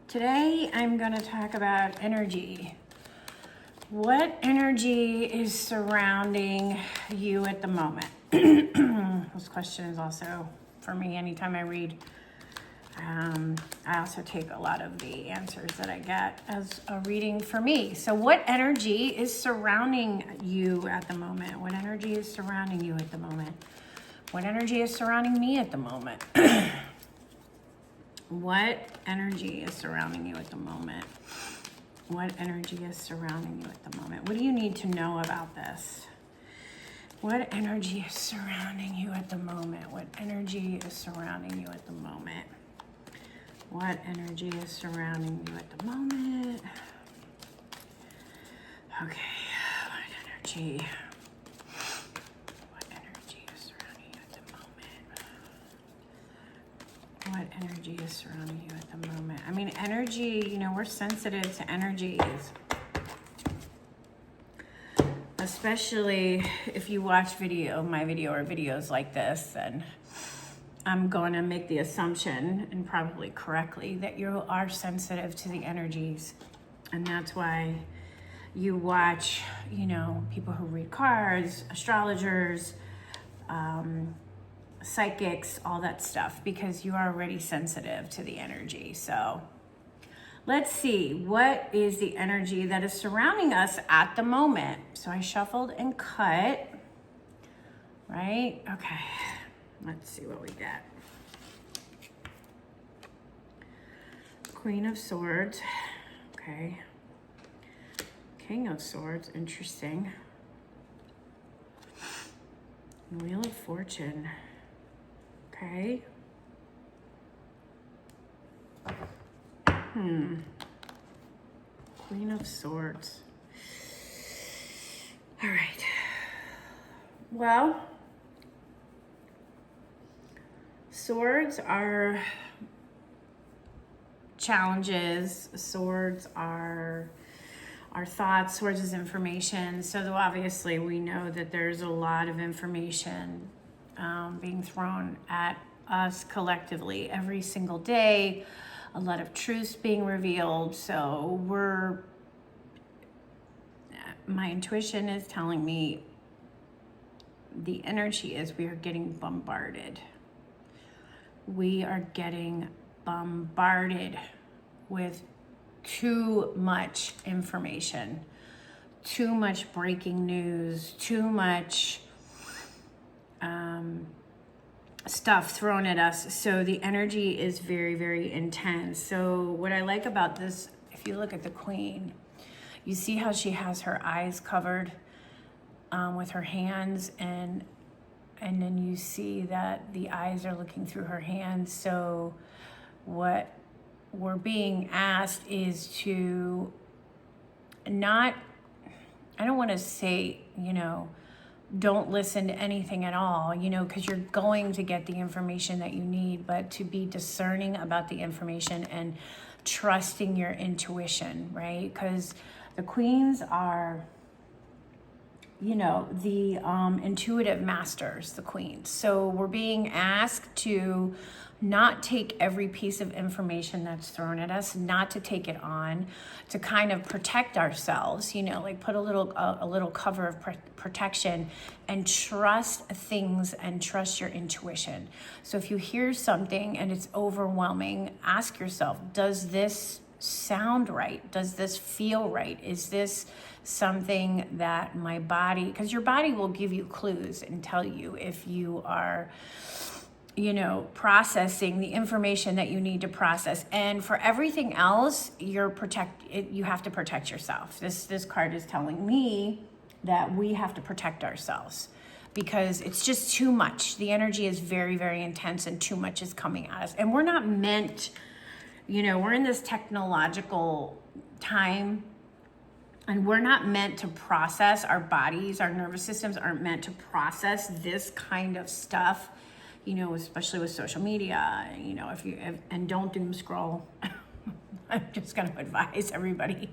Today I'm going to talk about energy. What energy is surrounding you at the moment? This question is also for me anytime I read. I also take a lot of the answers that I get as a reading for me. So what energy is surrounding you at the moment? What energy is surrounding you at the moment? What energy is surrounding me at the moment? What energy is surrounding you at the moment? What energy is surrounding you at the moment? What do you need to know about this? What energy is surrounding you at the moment? What energy is surrounding you at the moment? What energy is surrounding you at the moment? Okay, what energy? What energy is surrounding you at the moment? What energy is surrounding you at the moment? I mean, energy, we're sensitive to energies. Especially if you watch my video or videos like this, and I'm going to make the assumption, and probably correctly, that you are sensitive to the energies. And that's why you watch, people who read cards, astrologers, psychics, all that stuff, because you are already sensitive to the energy. So let's see, what is the energy that is surrounding us at the moment? So I shuffled and cut, right? Okay. Let's see what we get. Queen of Swords. Okay. King of Swords. Interesting. Wheel of Fortune. Okay. Queen of Swords. All right. Well, swords are challenges. Swords are our thoughts. Swords is information. So obviously we know that there's a lot of information being thrown at us collectively every single day. A lot of truths being revealed. So my intuition is telling me the energy is we are getting bombarded. We are getting bombarded with too much information, too much breaking news, too much stuff thrown at us. So the energy is very, very intense. So what I like about this, if you look at the Queen, you see how she has her eyes covered with her hands, and then you see that the eyes are looking through her hands. So what we're being asked is to not, I don't want to say, don't listen to anything at all, because you're going to get the information that you need, but to be discerning about the information and trusting your intuition, right? Because the queens are, the intuitive masters, the queens. So we're being asked to not take every piece of information that's thrown at us, not to take it on, to kind of protect ourselves, like put a little cover of protection and trust things and trust your intuition. So if you hear something and it's overwhelming, ask yourself, does this sound right? Does this feel right? Is this something that my body, because your body will give you clues and tell you if you are processing the information that you need to process. And for everything else, you have to protect yourself. This card is telling me that we have to protect ourselves because it's just too much. The energy is very, very intense and too much is coming at us. And we're not meant, we're in this technological time, and we're not meant to process, our bodies, our nervous systems aren't meant to process this kind of stuff, especially with social media, and don't doom scroll. I'm just going to advise everybody,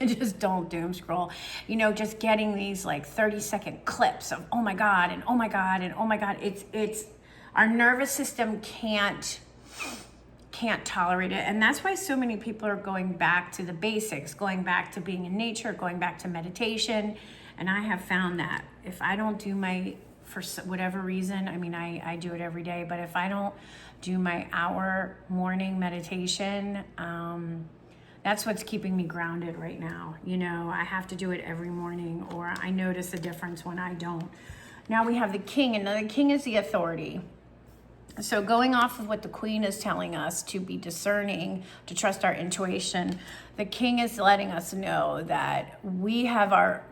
just don't doom scroll. Just getting these like 30-second clips of, oh my God, and oh my God, and oh my God. It's our nervous system can't can't tolerate it. And that's why so many people are going back to the basics, going back to being in nature, going back to meditation. And I have found that if I don't do for whatever reason, I mean, I do it every day, but if I don't do my hour morning meditation, that's what's keeping me grounded right now. You know, I have to do it every morning, or I notice a difference when I don't. Now we have the king, and the king is the authority. So going off of what the queen is telling us, to be discerning, to trust our intuition, the king is letting us know that we have our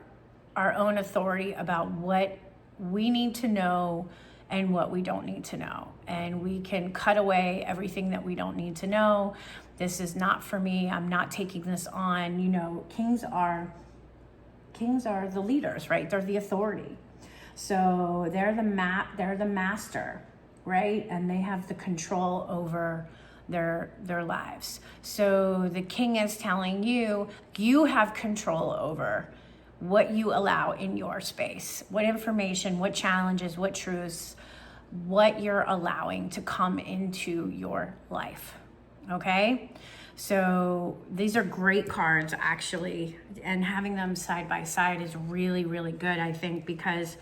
own authority about what we need to know and what we don't need to know. And we can cut away everything that we don't need to know. This is not for me. I'm not taking this on. You know, kings are the leaders, right? They're the authority. So they're the master, right? And they have the control over their lives. So the king is telling you, you have control over what you allow in your space, what information, what challenges, what truths, what you're allowing to come into your life. Okay? So these are great cards, actually, and having them side by side is really, really good, I think, because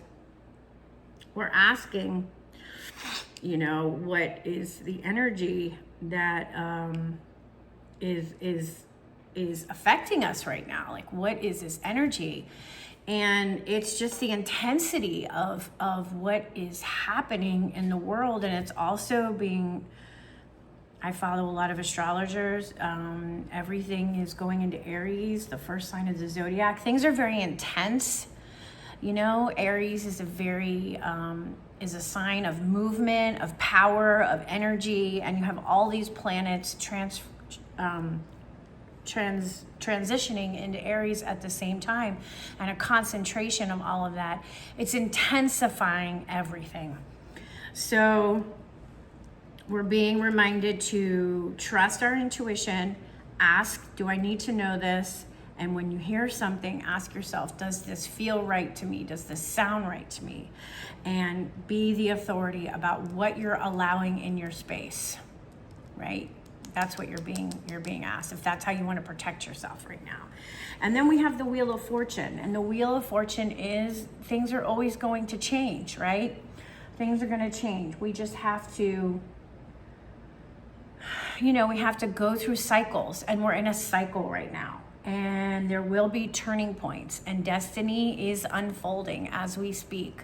we're asking, you know, what is the energy that is affecting us right now? Like, what is this energy? And it's just the intensity of what is happening in the world. And it's also I follow a lot of astrologers. Everything is going into Aries, the first sign of the zodiac. Things are very intense. You know, Aries is is a sign of movement, of power, of energy, and you have all these planets transitioning into Aries at the same time, and a concentration of all of that. It's intensifying everything. So we're being reminded to trust our intuition, ask, do I need to know this? And when you hear something, ask yourself, does this feel right to me? Does this sound right to me? And be the authority about what you're allowing in your space, right? That's what you're being asked, if that's how you want to protect yourself right now. And then we have the Wheel of Fortune. And the Wheel of Fortune is, things are always going to change, right? Things are going to change. We just have to, you know, we have to go through cycles, and we're in a cycle right now. And there will be turning points, and destiny is unfolding as we speak.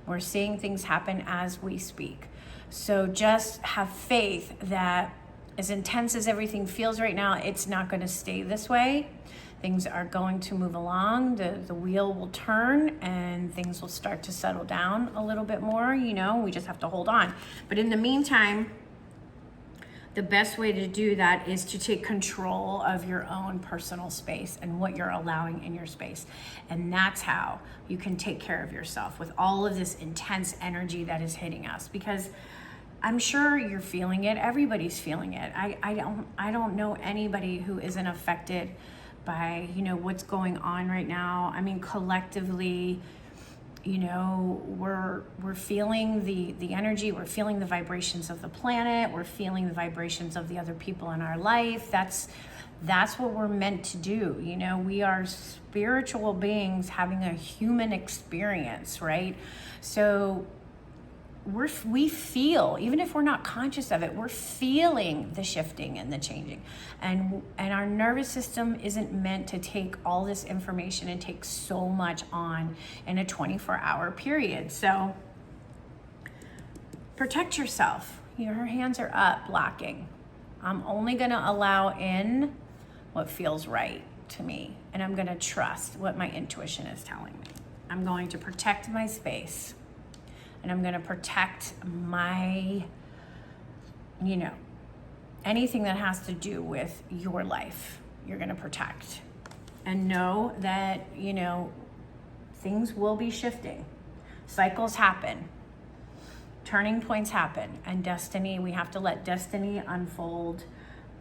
We're seeing things happen as we speak. So just have faith that as intense as everything feels right now, it's not going to stay this way. Things are going to move along. The wheel will turn, and things will start to settle down a little bit more. You know, we just have to hold on. But in the meantime, the best way to do that is to take control of your own personal space and what you're allowing in your space. And that's how you can take care of yourself with all of this intense energy that is hitting us. Because I'm sure you're feeling it. Everybody's feeling it. I don't know anybody who isn't affected by, you know, what's going on right now. I mean, collectively, you know, we're feeling the energy, we're feeling the vibrations of the planet, we're feeling the vibrations of the other people in our life. That's what we're meant to do. You know, we are spiritual beings having a human experience, right? So we feel, even if we're not conscious of it, we're feeling the shifting and the changing. And our nervous system isn't meant to take all this information and take so much on in a 24-hour period. So protect yourself. Your hands are up, blocking. I'm only going to allow in what feels right to me, and I'm going to trust what my intuition is telling me. I'm going to protect my space. And I'm going to protect my, you know, anything that has to do with your life, you're going to protect. And know that, you know, things will be shifting. Cycles happen. Turning points happen. And destiny, we have to let destiny unfold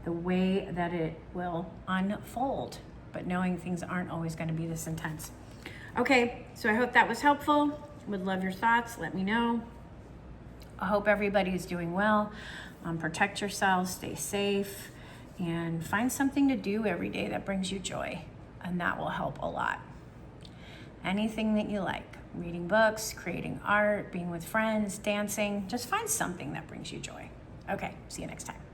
the way that it will unfold. But knowing things aren't always going to be this intense. Okay, so I hope that was helpful. Would love your thoughts. Let me know. I hope everybody is doing well. Protect yourself, stay safe, and find something to do every day that brings you joy, and that will help a lot. Anything that you like, reading books, creating art, being with friends, dancing, just find something that brings you joy. Okay, see you next time.